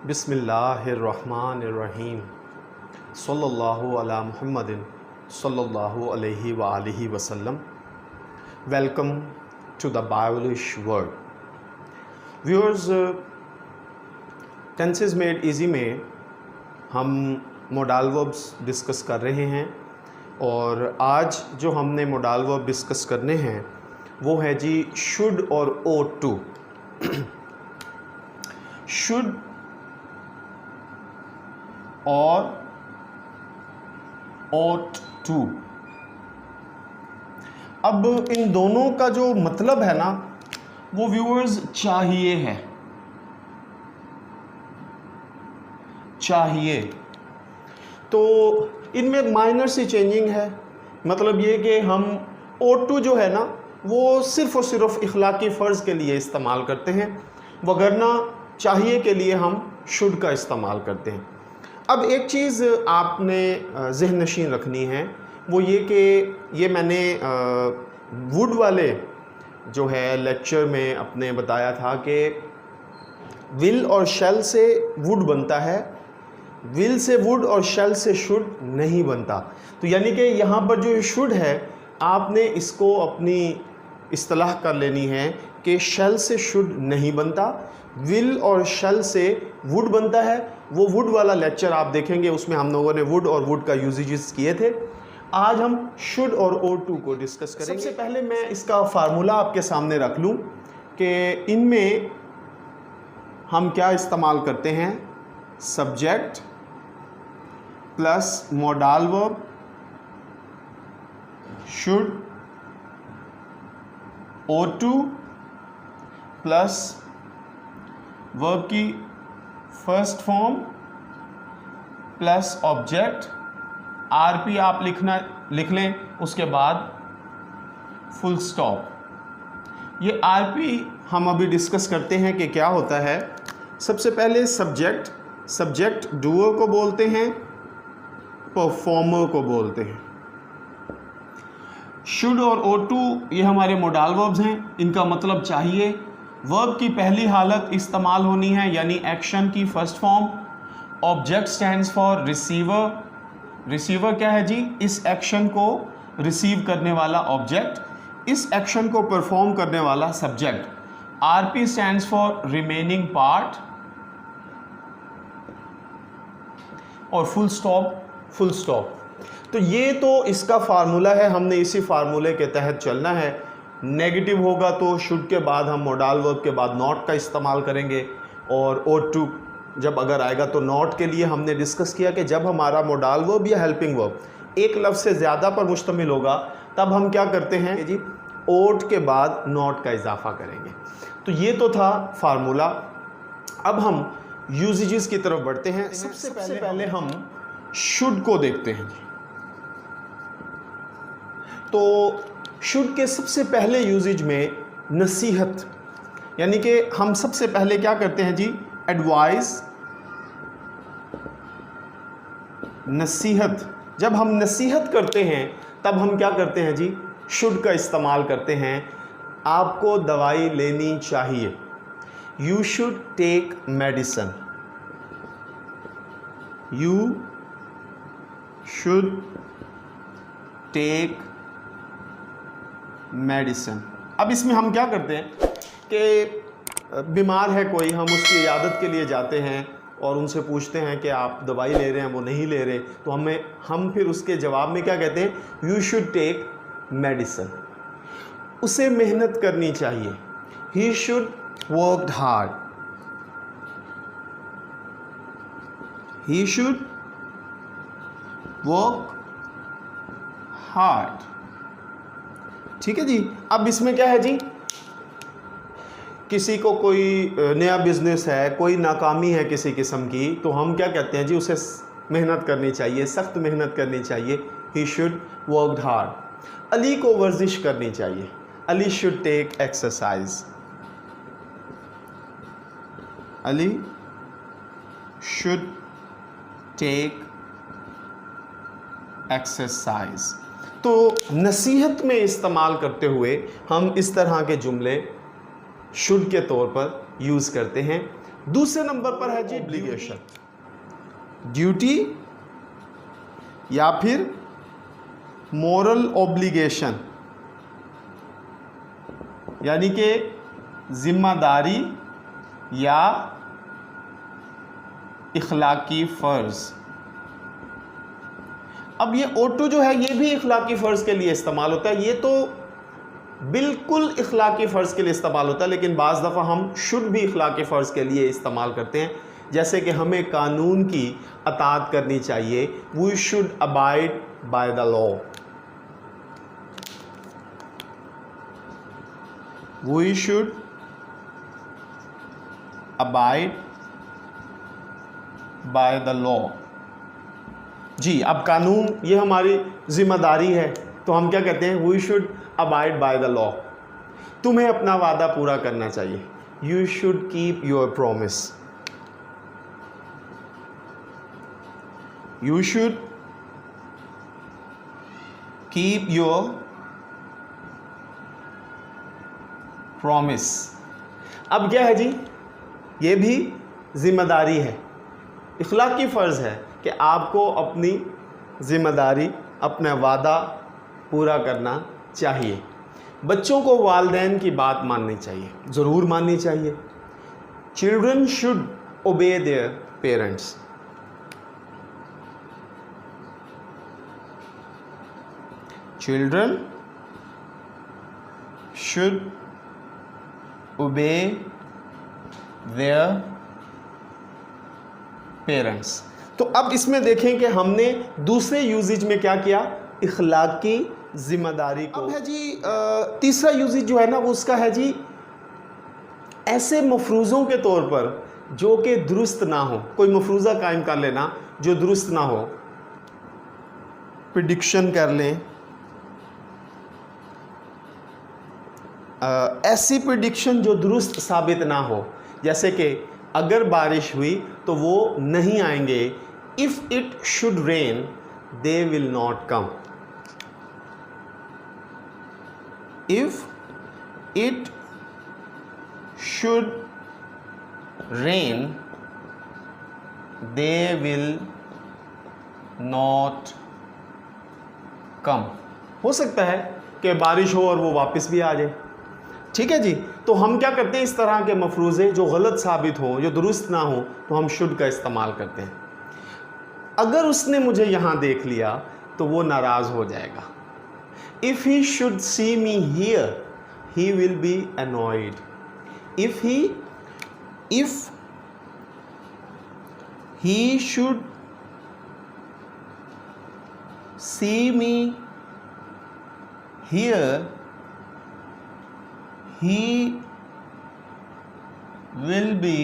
बिस्मिल्लाहिर्रहमानिर्रहीम सल्लल्लाहु अला मुहम्मदिन सल्लल्लाहु अलैहि व आलिहि वसल्लम। Welcome to the Biolish world. Viewers, tenses made easy में हम मोडाल वर्ब्स डिस्कस कर रहे हैं और आज जो हमने मोडाल वर्ब डिस्कस करने हैं वो है जी शुड और ought to। शुड और ought to। अब इन दोनों का जो मतलब है ना वो व्यूअर्स चाहिए है, चाहिए। तो इनमें माइनर सी चेंजिंग है। मतलब ये कि हम ought to जो है ना वो सिर्फ़ और सिर्फ इखलाकी फ़र्ज़ के लिए इस्तेमाल करते हैं, वगरना चाहिए के लिए हम शुड का इस्तेमाल करते हैं। अब एक चीज़ आपने ज़हन नशीन रखनी है वो ये कि ये मैंने वुड वाले जो है लेक्चर में अपने बताया था कि विल और शैल से वुड बनता है, विल से वुड और शैल से शुड नहीं बनता। तो यानी कि यहाँ पर जो शुड है आपने इसको अपनी इस्तिलाह कर लेनी है कि शैल से शुड नहीं बनता, विल और शैल से वुड बनता है। वो वुड वाला लेक्चर आप देखेंगे, उसमें हम लोगों ने वुड और वुड का यूजेजेस किए थे। आज हम शुड और ought to को डिस्कस करेंगे। सबसे पहले मैं इसका फार्मूला आपके सामने रख लूँ कि इनमें हम क्या इस्तेमाल करते हैं। Subject plus modal verb should, ought to plus verb की फर्स्ट फॉर्म प्लस ऑब्जेक्ट, आरपी आप लिख लें, उसके बाद फुल स्टॉप। ये आरपी हम अभी डिस्कस करते हैं कि क्या होता है। सबसे पहले सब्जेक्ट, सब्जेक्ट डूअर को बोलते हैं, परफॉर्मर को बोलते हैं। शुड और ought to ये हमारे मोडाल वर्ब्स हैं, इनका मतलब चाहिए। वर्ब की पहली हालत इस्तेमाल होनी है यानी एक्शन की first form. Object stands for receiver, receiver क्या है जी, इस एक्शन को रिसीव करने वाला ऑब्जेक्ट, इस एक्शन को परफॉर्म करने वाला subject. RP stands for remaining part और फुल स्टॉप, फुल स्टॉप। तो ये तो इसका फार्मूला है, हमने इसी फार्मूले के तहत चलना है। नेगेटिव होगा तो शुड के बाद हम मोडाल वर्ब के बाद नॉट का इस्तेमाल करेंगे, और ought to जब अगर आएगा तो नॉट के लिए हमने डिस्कस किया कि जब हमारा मोडाल वर्ब या हेल्पिंग वर्ब एक लफ्ज़ से ज़्यादा पर मुश्तमिल होगा तब हम क्या करते हैं कि जी ought के बाद नॉट का इजाफा करेंगे। तो ये तो था फार्मूला। अब हम यूजेजेस की तरफ बढ़ते हैं। सबसे पहले हम शुड को देखते हैं। तो शुड के सबसे पहले यूजेज में नसीहत, यानी कि हम सबसे पहले क्या करते हैं जी, एडवाइस, नसीहत। जब हम नसीहत करते हैं तब हम क्या करते हैं जी, शुड का इस्तेमाल करते हैं। आपको दवाई लेनी चाहिए, you should take medicine, you should take medicine. अब इसमें हम क्या करते हैं कि बीमार है कोई, हम उसकी इयादत के लिए जाते हैं और उनसे पूछते हैं कि आप दवाई ले रहे हैं, वो नहीं ले रहे, तो हम फिर उसके जवाब में क्या कहते हैं, यू शुड टेक मेडिसिन। उसे मेहनत करनी चाहिए, he should work hard, he should work hard. ठीक है जी। अब इसमें क्या है जी, किसी को कोई नया बिजनेस है, कोई नाकामी है किसी किस्म की, तो हम क्या कहते हैं जी, उसे मेहनत करनी चाहिए, सख्त मेहनत करनी चाहिए, he should work hard. Ali को वर्जिश करनी चाहिए, Ali should take exercise, Ali should take exercise. तो नसीहत में इस्तेमाल करते हुए हम इस तरह के जुमले शुड के तौर पर यूज़ करते हैं। दूसरे नंबर पर है जी ऑब्लिगेशन, ड्यूटी या फिर मोरल ऑब्लिगेशन, यानी कि जिम्मेदारी या इखलाकी फ़र्ज़। अब ये O2 जो है ये भी इखलाकी फ़र्ज़ के लिए इस्तेमाल होता है, ये तो बिल्कुल इखलाकी फ़र्ज़ के लिए इस्तेमाल होता है, लेकिन बाज़ दफ़ा हम शुड भी इखलाकी फ़र्ज़ के लिए इस्तेमाल करते हैं। जैसे कि हमें कानून की अताअत करनी चाहिए, we should abide by the law, we should abide by the law. जी, अब कानून ये हमारी जिम्मेदारी है, तो हम क्या कहते हैं, we should abide by the law. तुम्हें अपना वादा पूरा करना चाहिए, you should keep your promise, you should keep your promise. अब क्या है जी, ये भी जिम्मेदारी है, इखलाकी फ़र्ज़ है कि आपको अपनी ज़िम्मेदारी, अपना वादा पूरा करना चाहिए। बच्चों को वालिदैन की बात माननी चाहिए, ज़रूर माननी चाहिए। चिल्ड्रन शुड ओबे देयर पेरेंट्स, चिल्ड्रन शुड ओबे देयर पेरेंट्स। तो अब इसमें देखें कि हमने दूसरे यूजेज में क्या किया, इखलाकी जिम्मेदारी को। अब है जी तीसरा यूजेज जो है ना, वो उसका है जी ऐसे मफरूज़ों के तौर पर जो कि दुरुस्त ना हो। कोई मफरूज़ा कायम कर लेना जो दुरुस्त ना हो, प्रेडिक्शन कर लें, ऐसी प्रेडिक्शन जो दुरुस्त साबित ना हो, जैसे कि अगर बारिश हुई तो वो नहीं आएंगे, if it should rain they will not come, if it should rain they will not come. हो सकता है कि बारिश हो और वो वापस भी आ जाए। ठीक है जी, तो हम क्या करते हैं, इस तरह के मफरूज़े जो गलत साबित हों, जो दुरुस्त ना हो, तो हम शुड का इस्तेमाल करते हैं। अगर उसने मुझे यहाँ देख लिया तो वो नाराज़ हो जाएगा। If he should see me here he will be annoyed, if he should see me here he will be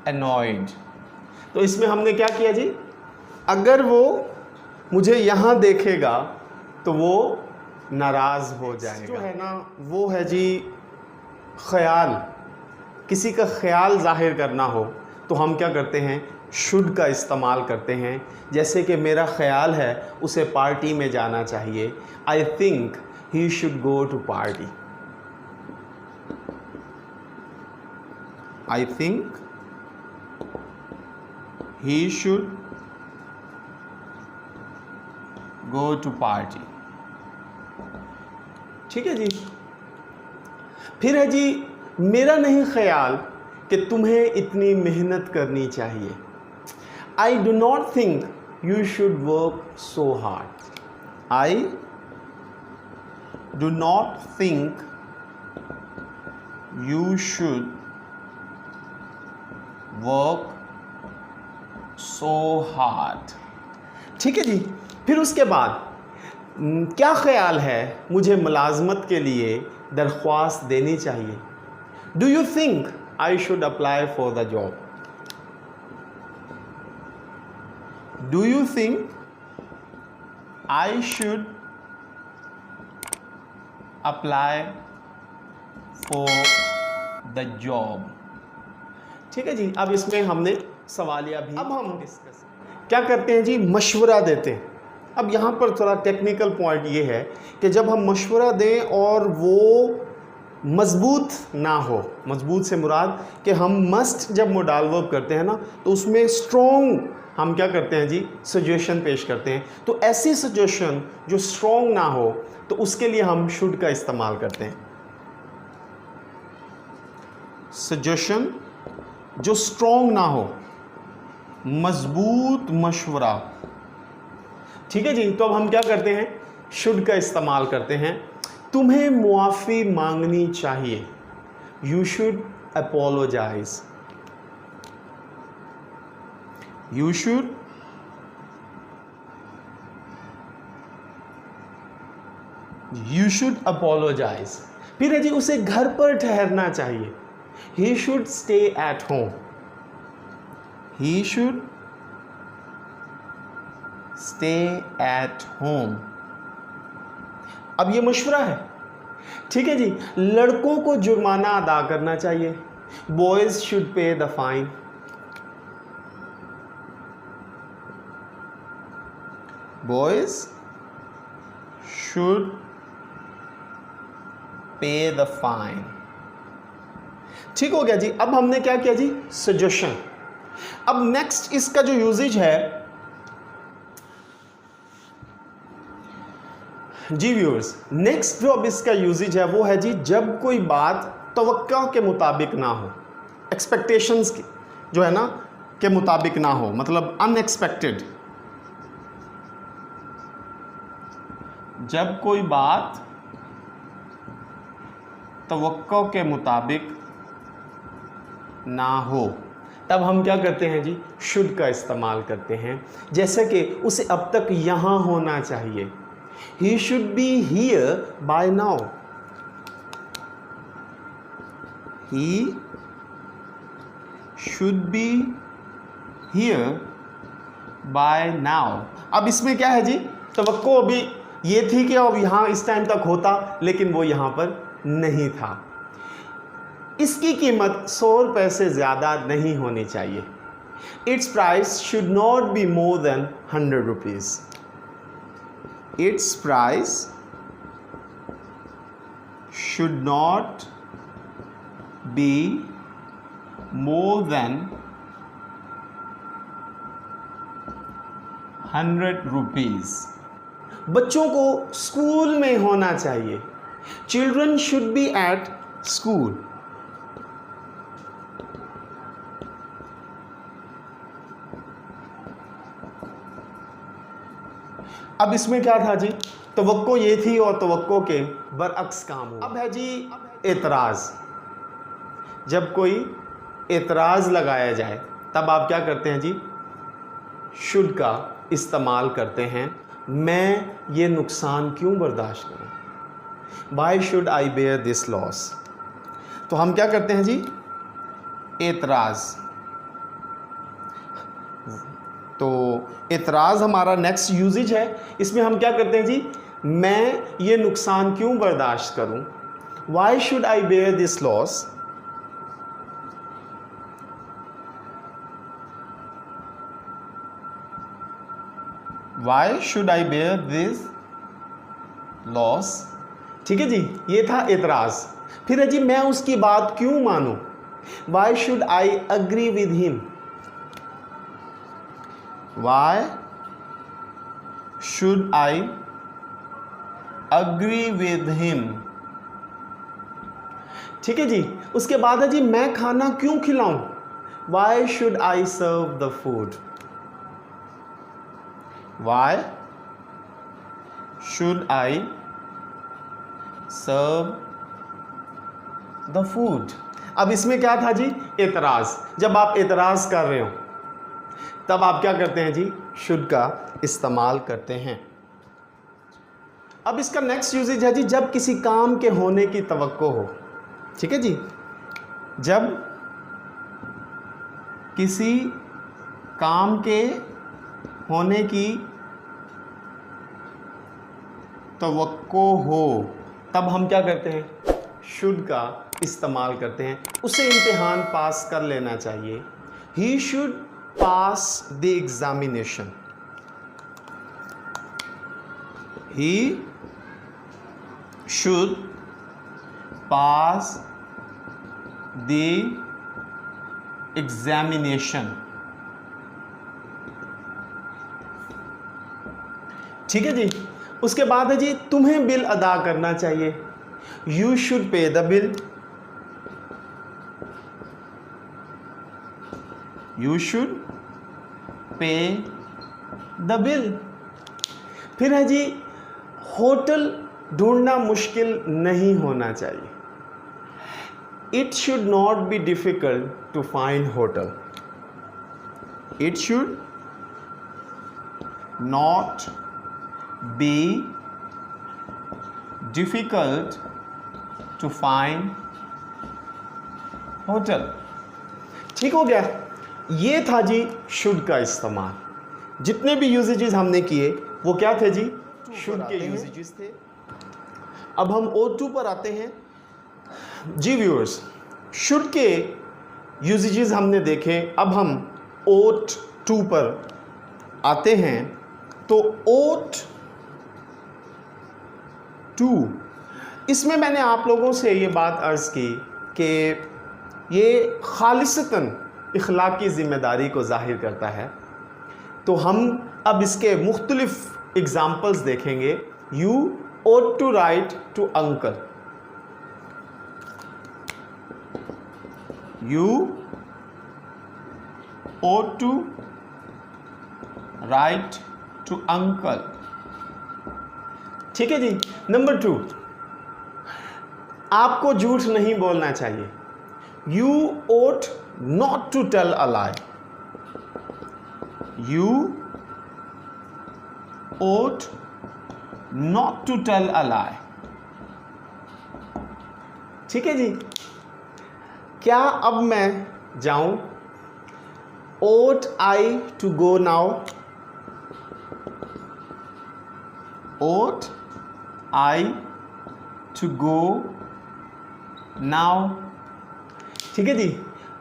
annoyed। तो इसमें हमने क्या किया जी, अगर वो मुझे यहाँ देखेगा तो वो नाराज़ हो जाएगा। जो है ना वो है जी ख्याल, किसी का ख्याल जाहिर करना हो तो हम क्या करते हैं, शुड का इस्तेमाल करते हैं। जैसे कि मेरा ख्याल है उसे पार्टी में जाना चाहिए, I think he should go to party, I think he should go to party। ठीक है जी। फिर है जी मेरा नहीं ख्याल कि तुम्हें इतनी मेहनत करनी चाहिए, I do not think you should work so hard, I do not think you should work so hard। ठीक है जी। फिर उसके बाद क्या ख्याल है मुझे मुलाजमत के लिए दरख्वास्त देनी चाहिए, do you think I should apply for the job, do you think I should apply for the job. ठीक है जी। अब इसमें हमने सवालिया भी, अब हम डिस्कस क्या करते हैं जी, मशवरा देते हैं। अब यहाँ पर थोड़ा टेक्निकल पॉइंट ये है कि जब हम मशवरा दें और वो मजबूत ना हो। मजबूत से मुराद कि हम मस्ट जब मोडाल वर्ब करते हैं ना तो उसमें स्ट्रॉन्ग हम क्या करते हैं जी, सजेशन पेश करते हैं। तो ऐसी सजेशन जो स्ट्रॉन्ग ना हो तो उसके लिए हम शुड का इस्तेमाल करते हैं। सजेशन जो स्ट्रॉन्ग ना हो, मजबूत मशवरा। ठीक है जी, तो अब हम क्या करते हैं, शुड का इस्तेमाल करते हैं। तुम्हें मुआफ़ी मांगनी चाहिए, you should apologise. You should apologise. फिर है जी उसे घर पर ठहरना चाहिए, he should stay at home. He should stay at home. अब ये मशवरा है, ठीक है जी। लड़कों को जुर्माना अदा करना चाहिए, boys should pay the fine. Boys should pay the fine. ठीक हो गया जी। अब हमने क्या किया जी, सजेशन। अब नेक्स्ट इसका जो यूजेज है जी व्यूअर्स, नेक्स्ट जो अब इसका यूजेज है वो है जी जब कोई बात तवक्का के मुताबिक ना हो, एक्सपेक्टेशंस की जो है ना के मुताबिक ना हो, मतलब अनएक्सपेक्टेड। जब कोई बात तवक्को के मुताबिक ना हो तब हम क्या करते हैं जी, शुड का इस्तेमाल करते हैं। जैसे कि उसे अब तक यहाँ होना चाहिए, he should be here by now। he should be here by now। अब इसमें क्या है जी, तवक्को अभी ये थी कि अब यहाँ इस टाइम तक होता, लेकिन वो यहाँ पर नहीं था। इसकी कीमत 100 रुपये से ज़्यादा नहीं होनी चाहिए। It's price should not be more than 100 rupees. Its price should not be more than 100 rupees। बच्चों को स्कूल में होना चाहिए, Children should be at school। अब इसमें क्या था जी, तवक्को ये थी और तवक्को के बरअक्स काम हुआ। अब है जी एतराज़। जब कोई एतराज़ लगाया जाए तब आप क्या करते हैं जी, शुड का इस्तेमाल करते हैं। मैं ये नुकसान क्यों बर्दाश्त करूं, why should I bear this loss. तो हम क्या करते हैं जी, एतराज़। तो एतराज़ हमारा नेक्स्ट यूजेज है। इसमें हम क्या करते हैं जी, मैं ये नुकसान क्यों बर्दाश्त करूं, why should I bear this loss. Why should I bear this loss. ठीक है जी, ये था एतराज़। फिर है जी मैं उसकी बात क्यों मानूं, why should I agree with him. Why should I agree with him। ठीक है जी। उसके बाद है जी मैं खाना क्यों खिलाऊं, Why should I serve the food। Why should I serve the food। अब इसमें क्या था जी, एतराज़। जब आप एतराज़ कर रहे हो तब आप क्या करते हैं जी, शुड का इस्तेमाल करते हैं। अब इसका नेक्स्ट यूजेज है जी जब किसी काम के होने की तवक्को हो। ठीक है जी, जब किसी काम के होने की तवक्को हो तब हम क्या करते हैं, शुड का इस्तेमाल करते हैं। उसे इम्तिहान पास कर लेना चाहिए, he should pass the examination। He should pass the examination. ठीक है जी। उसके बाद है जी तुम्हें बिल अदा करना चाहिए, you should pay the bill, you should pay the bill. फिर है जी होटल ढूंढना मुश्किल नहीं होना चाहिए, it should not be difficult to find hotel, it should not be difficult to find hotel. ठीक हो गया। ये था जी शुड का इस्तेमाल। जितने भी यूजेजेस हमने किए वो क्या थे जी, शुड के यूजेजेस थे। अब हम O2 पर आते हैं जी व्यूअर्स। शुड के यूजेजेस हमने देखे, अब हम O2 पर आते हैं। तो O2 इसमें मैंने आप लोगों से ये बात अर्ज़ की कि ये खालिसतन इखलाकी ज़िम्मेदारी को ज़ाहिर करता है। तो हम अब इसके मुख्तलिफ एग्ज़ाम्पल्स देखेंगे। You ought to write to uncle, you ought to write to uncle। ठीक है जी। नंबर 2, आपको झूठ नहीं बोलना चाहिए, you ought not to tell a lie, you ought not to tell a lie। ठीक है जी। क्या अब मैं जाऊं, ought I to go now, ought I to go now। ठीक है जी।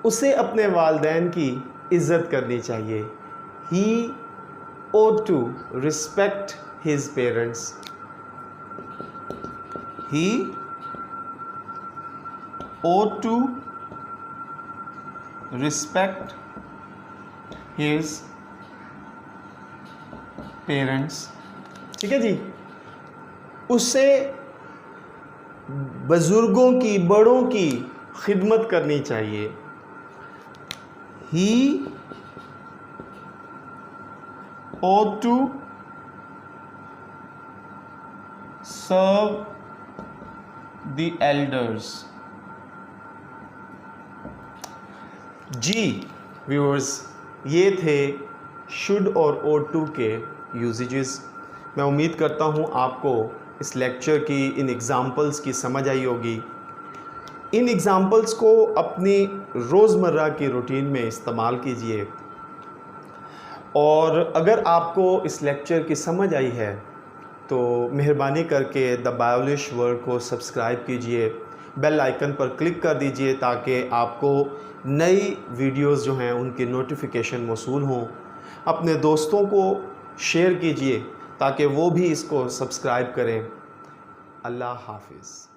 उसे अपने वालिदैन की इज़्ज़त करनी चाहिए, he ought to respect his parents, he ought to respect his parents। ठीक है जी। उससे बुजुर्गों की, बड़ों की खिदमत करनी चाहिए, he ought to serve the elders। जी व्यूअर्स, ये थे शुड और ought के यूजेजेस। मैं उम्मीद करता हूँ आपको इस लेक्चर की इन एग्ज़ाम्पल्स की समझ आई होगी। इन एग्ज़ाम्पल्स को अपनी रोज़मर्रा की रूटीन में इस्तेमाल कीजिए। और अगर आपको इस लेक्चर की समझ आई है तो मेहरबानी करके द बायोलिश वर्ल्ड को सब्सक्राइब कीजिए, बेल आइकन पर क्लिक कर दीजिए ताकि आपको नई वीडियोस जो हैं उनकी नोटिफिकेशन मौसूल हों। अपने दोस्तों को शेयर कीजिए ताकि वो भी इसको सब्सक्राइब करें। अल्लाह हाफिज़।